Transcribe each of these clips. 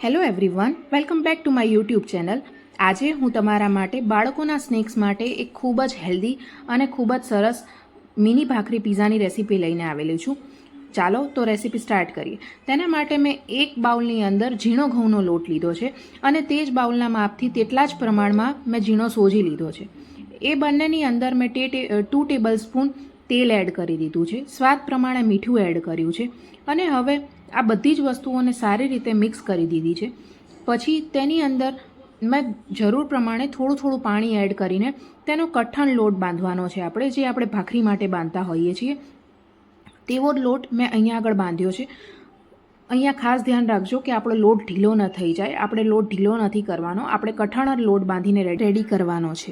Hello everyone, welcome back to my YouTube channel. આજે હું તમારા માટે બાળકોના સ્નેક્સ માટે એક ખૂબ જ હેલ્ધી અને ખૂબ જ સરસ મિની ભાખરી પીઝાની રેસીપી લઈને આવેલી છું. ચાલો તો રેસીપી સ્ટાર્ટ કરીએ. તેના માટે મેં એક બાઉલની અંદર ઝીણો ઘઉંનો લોટ લીધો છે અને તે જ બાઉલના માપથી તેટલા જ પ્રમાણમાં મેં ઝીણો સોજી લીધો છે. એ બંનેની અંદર મેં 2 ટેબલ સ્પૂન તેલ એડ કરી દીધું છે. સ્વાદ પ્રમાણે મીઠું એડ કર્યું છે અને હવે આ બધી જ વસ્તુઓને સારી રીતે મિક્સ કરી દીધી છે. પછી તેની અંદર મેં જરૂર પ્રમાણે થોડું પાણી એડ કરીને તેનો કઠણ લોટ બાંધવાનો છે. જે આપણે ભાખરી માટે બાંધતા હોઈએ છીએ તેવો લોટ મેં અહીંયા આગળ બાંધ્યો છે. અહીંયા ખાસ ધ્યાન રાખજો કે આપણો લોટ ઢીલો ન થઈ જાય. આપણે લોટ ઢીલો નથી કરવાનો, આપણે કઠણ જ લોટ બાંધીને રેડી કરવાનો છે.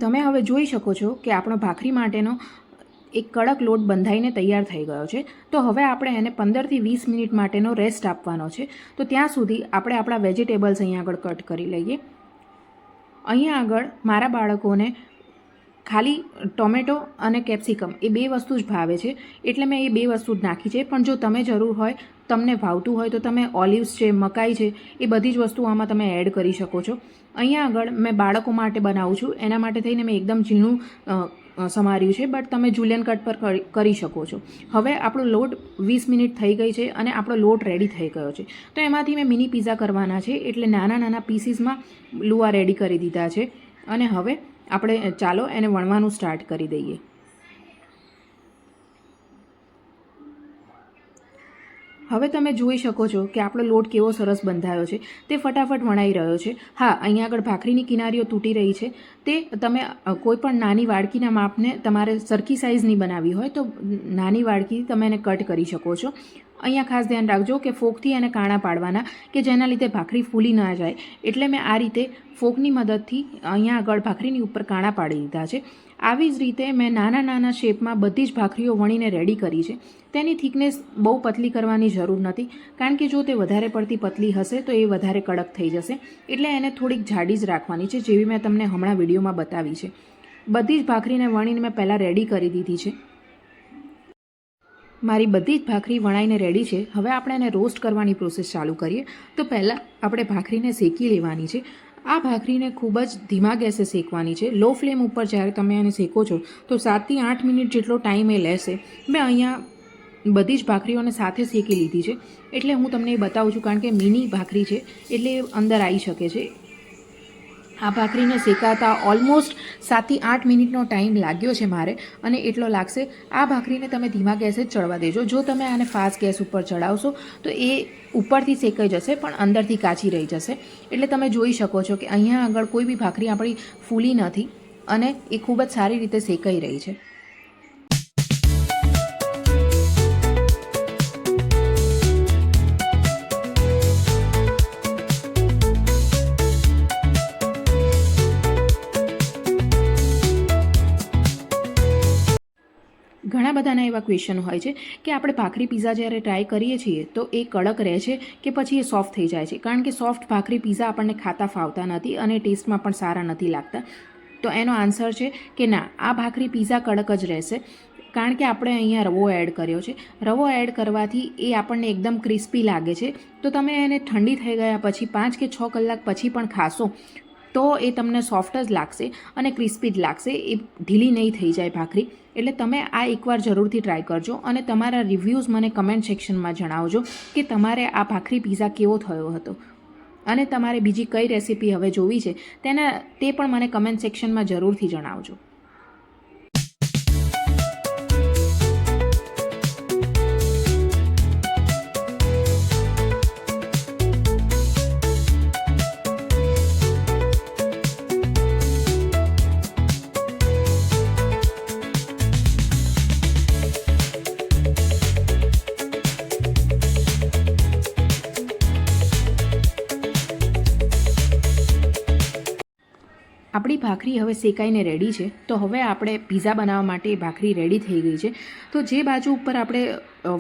તમે હવે જોઈ શકો છો કે આપણો ભાખરી માટેનો એક કડક લોટ બંધાઈને તૈયાર થઈ ગયો છે. તો હવે આપણે એને 15થી 20 મિનિટ માટેનો રેસ્ટ આપવાનો છે. તો ત્યાં સુધી આપણે આપણા વેજીટેબલ્સ અહીંયા આગળ કટ કરી લઈએ. અહીંયા આગળ મારા બાળકોને ખાલી ટોમેટો અને કેપ્સિકમ એ 2 વસ્તુ જ ભાવે છે, એટલે મેં એ 2 વસ્તુ જ નાખી છે. પણ જો તમે જરૂર હોય, તમને ભાવતું હોય તો તમે ઓલિવ્સ છે, મકાઈ છે, એ બધી જ વસ્તુ આમાં તમે એડ કરી શકો છો. અહીંયા આગળ મેં બાળકો માટે બનાવું છું, એના માટે થઈને મેં એકદમ ઝીણું સમાર્યું છે, બટ તમે જુલિયન કટ પર કરી શકો છો. હવે આપણો લોટ 20 મિનિટ થઈ ગઈ છે અને આપણો લોટ રેડી થઈ ગયો છે. તો એમાંથી મેં મિની પીઝા કરવાના છે, એટલે નાના પીસીસમાં લુઆ રેડી કરી દીધા છે. અને હવે આપણે ચાલો એને વણવાનું સ્ટાર્ટ કરી દઈએ. હવે તમે જોઈ શકો છો કે આપણો લોટ કેવો સરસ બંધાયો છે. તે ફટાફટ વણાઈ રહ્યો છે. હા, અહીંયા આગળ ભાખરીની કિનારીઓ તૂટી રહી છે. તે તમે કોઈ પણ નાની વાડકીના માપને તમારે સરખી સાઇઝની બનાવી હોય તો નાની વાડકી તમે એને કટ કરી શકો છો. અહીંયા ખાસ ધ્યાન રાખજો કે ફોકથી એને કાણા પાડવાના, કે જેના લીધે ભાખરી ફૂલી ના જાય. એટલે મેં આ રીતે ફોકની મદદથી અહીંયા આગળ ભાખરીની ઉપર કાણા પાડી દીધા છે. આવી જ રીતે મેં નાના શેપમાં બધી જ ભાખરીઓ વણીને રેડી કરી છે. તેની થિકનેસ બહુ પતલી કરવાની જરૂર નથી, કારણ કે જો તે વધારે પડતી પતલી હશે તો એ વધારે કડક થઈ જશે. એટલે એને થોડીક જાડી જ રાખવાની છે, જેવી મેં તમને હમણાં વિડીયોમાં બતાવી છે. બધી જ ભાખરીને વણીને મેં પહેલાં રેડી કરી દીધી છે. મારી બધી જ ભાખરી વણાઈને રેડી છે. હવે આપણે એને રોસ્ટ કરવાની પ્રોસેસ ચાલુ કરીએ. તો પહેલાં આપણે ભાખરીને શેકી લેવાની છે. આ ભાખરીને ખૂબ જ ધીમા ગેસે શેકવાની છે. લો ફ્લેમ ઉપર જ્યારે તમે એને શેકો છો તો 7થી 8 મિનિટ જેટલો ટાઈમ એ લેશે. મેં અહીંયા બધી જ ભાખરીઓને સાથે શેકી લીધી છે, એટલે હું તમને એ બતાવું છું, કારણ કે મિની ભાખરી છે એટલે અંદર આવી શકે છે. આ ભાખરીને શેકાતા ઓલમોસ્ટ 7થી 8 મિનિટનો ટાઈમ લાગ્યો છે મારે, અને એટલો લાગશે. આ ભાખરીને તમે ધીમા ગેસે જ ચડવા દેજો. જો તમે આને ફાસ્ટ ગેસ ઉપર ચડાવશો તો એ ઉપરથી શેકાઈ જશે પણ અંદરથી કાચી રહી જશે. એટલે તમે જોઈ શકો છો કે અહીંયા આગળ કોઈ બી ભાખરી આપણી ફૂલી નથી અને એ ખૂબ જ સારી રીતે શેકાઈ રહી છે. ઘણા બધાના એવા ક્વેશ્ચન હોય છે કે આપણે ભાખરી પીઝા જ્યારે ટ્રાય કરીએ છીએ તો એ કડક રહે છે કે પછી એ સોફ્ટ થઈ જાય છે. કારણ કે સોફ્ટ ભાખરી પીઝા આપણને ખાતા ફાવતા નથી અને ટેસ્ટમાં પણ સારા નથી લાગતા. તો એનો આન્સર છે કે ના, આ ભાખરી પીઝા કડક જ રહેશે, કારણ કે આપણે અહીંયા રવો એડ કર્યો છે. રવો એડ કરવાથી એ આપણને એકદમ ક્રિસ્પી લાગે છે. તો તમે એને ઠંડી થઈ ગયા પછી 5 કે 6 કલાક પછી પણ ખાશો તો એ તમને સોફ્ટ જ લાગશે અને ક્રિસ્પી જ લાગશે. એ ઢીલી નહીં થઈ જાય ભાખરી. એટલે તમે આ એકવાર જરૂરથી ટ્રાય કરજો અને તમારા રિવ્યૂઝ મને કમેન્ટ સેક્શનમાં જણાવજો કે તમારે આ ભાખરી પીઝા કેવો થયો હતો, અને તમારે બીજી કઈ રેસીપી હવે જોવી છે તે પણ મને કમેન્ટ સેક્શનમાં જરૂરથી જણાવજો. ભાખરી હવે શેકાઈને રેડી છે. તો હવે આપણે પીઝા બનાવવા માટે એ ભાખરી રેડી થઈ ગઈ છે. તો જે બાજુ ઉપર આપણે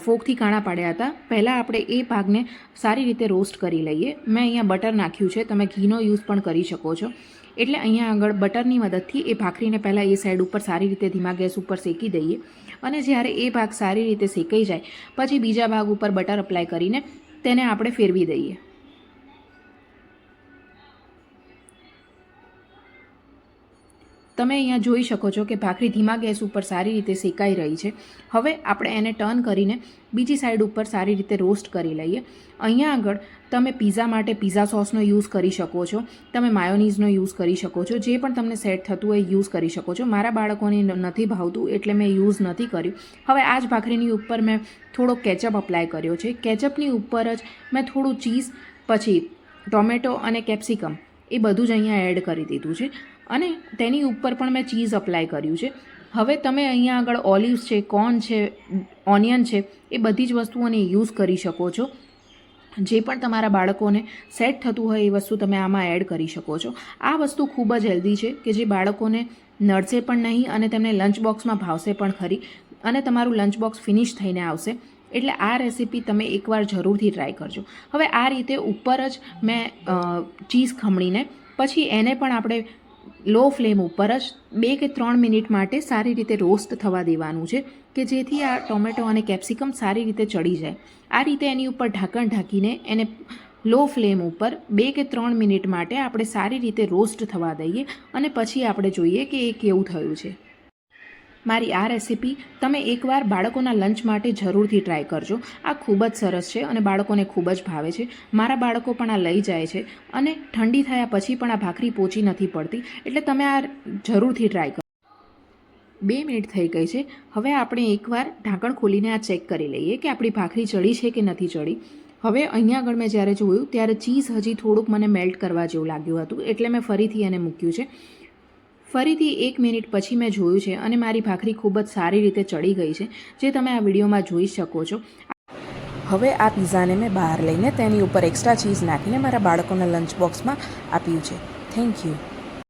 ફોકથી કાણા પાડ્યા હતા, પહેલાં આપણે એ ભાગને સારી રીતે રોસ્ટ કરી લઈએ. મેં અહીંયા બટર નાખ્યું છે, તમે ઘીનો યુઝ પણ કરી શકો છો. એટલે અહીંયા આગળ બટરની મદદથી એ ભાખરીને પહેલાં એ સાઈડ ઉપર સારી રીતે ધીમા ગેસ ઉપર શેકી દઈએ. અને જ્યારે એ ભાગ સારી રીતે શેકાઈ જાય પછી બીજા ભાગ ઉપર બટર અપ્લાય કરીને તેને આપણે ફેરવી દઈએ. તમે અહીંયા જોઈ શકો છો કે ભાખરી ધીમા ગેસ ઉપર સારી રીતે શેકાઈ રહી છે. હવે આપણે એને ટર્ન કરીને બીજી સાઈડ ઉપર સારી રીતે રોસ્ટ કરી લઈએ. અહીંયા આગળ તમે પીઝા માટે પીઝા સોસનો યુઝ કરી શકો છો, તમે માયોનીઝનો યુઝ કરી શકો છો, જે પણ તમને સેટ થતું હોય યુઝ કરી શકો છો. મારા બાળકોને નથી ભાવતું એટલે મેં યુઝ નથી કર્યું. હવે આ જ ભાખરીની ઉપર મેં થોડો કેચઅપ અપ્લાય કર્યો છે. કેચઅપની ઉપર જ મેં થોડું ચીઝ, પછી ટોમેટો અને કેપ્સિકમ એ બધું જ અહીંયા એડ કરી દીધું છે. અને તેની ઉપર પણ મેં ચીઝ અપ્લાય કર્યું છે. હવે તમે અહીંયા આગળ ઓલિવ્સ છે, કોર્ન છે, ઓનિયન છે, એ બધી જ વસ્તુઓને યુઝ કરી શકો છો. જે પણ તમારા બાળકોને સેટ થતું હોય એ વસ્તુ તમે આમાં એડ કરી શકો છો. આ વસ્તુ ખૂબ જ હેલ્ધી છે કે જે બાળકોને નડશે પણ નહીં અને તેમને લંચ બોક્સમાં ભાવશે પણ ખરી, અને તમારું લંચ બોક્સ ફિનિશ થઈને આવશે. એટલે આ રેસીપી તમે એકવાર જરૂરથી ટ્રાય કરજો. હવે આ રીતે ઉપર જ મેં ચીઝ ખમણીને પછી એને પણ આપણે લો ફ્લેમ ઉપર જ 2 કે 3 મિનિટ માટે સારી રીતે રોસ્ટ થવા દેવાનું છે કે જેથી આ ટોમેટો અને કેપ્સિકમ સારી રીતે ચડી જાય. આ રીતે એની ઉપર ઢાંકણ ઢાંકીને એને લો ફ્લેમ ઉપર 2 કે 3 મિનિટ માટે આપણે સારી રીતે રોસ્ટ થવા દઈએ અને પછી આપણે જોઈએ કે એ કેવું થયું છે. મારી આ રેસીપી તમે એકવાર બાળકોના લંચ માટે જરૂરથી ટ્રાય કરજો. આ ખૂબ જ સરસ છે અને બાળકોને ખૂબ જ ભાવે છે. મારા બાળકો પણ આ લઈ જાય છે અને ઠંડી થયા પછી પણ આ ભાખરી પોચી નથી પડતી. એટલે તમે આ જરૂરથી ટ્રાય કરો. 2 મિનિટ થઈ ગઈ છે. હવે આપણે એકવાર ઢાંકણ ખોલીને આ ચેક કરી લઈએ કે આપણી ભાખરી ચડી છે કે નથી ચડી. હવે અહીંયા આગળ મેં જ્યારે જોયું ત્યારે ચીઝ હજી થોડુંક મને મેલ્ટ કરવા જેવું લાગ્યું હતું, એટલે મેં ફરીથી એને મૂક્યું છે. ફરીથી 1 મિનિટ પછી મેં જોયું છે અને મારી ભાખરી ખૂબ જ સારી રીતે ચડી ગઈ છે, જે તમે આ વિડીયોમાં જોઈ શકો છો. હવે આ પીઝાને મેં બહાર લઈને તેની ઉપર એક્સ્ટ્રા ચીઝ નાખીને મારા બાળકોના લંચ બોક્સમાં આપ્યું છે. Thank you.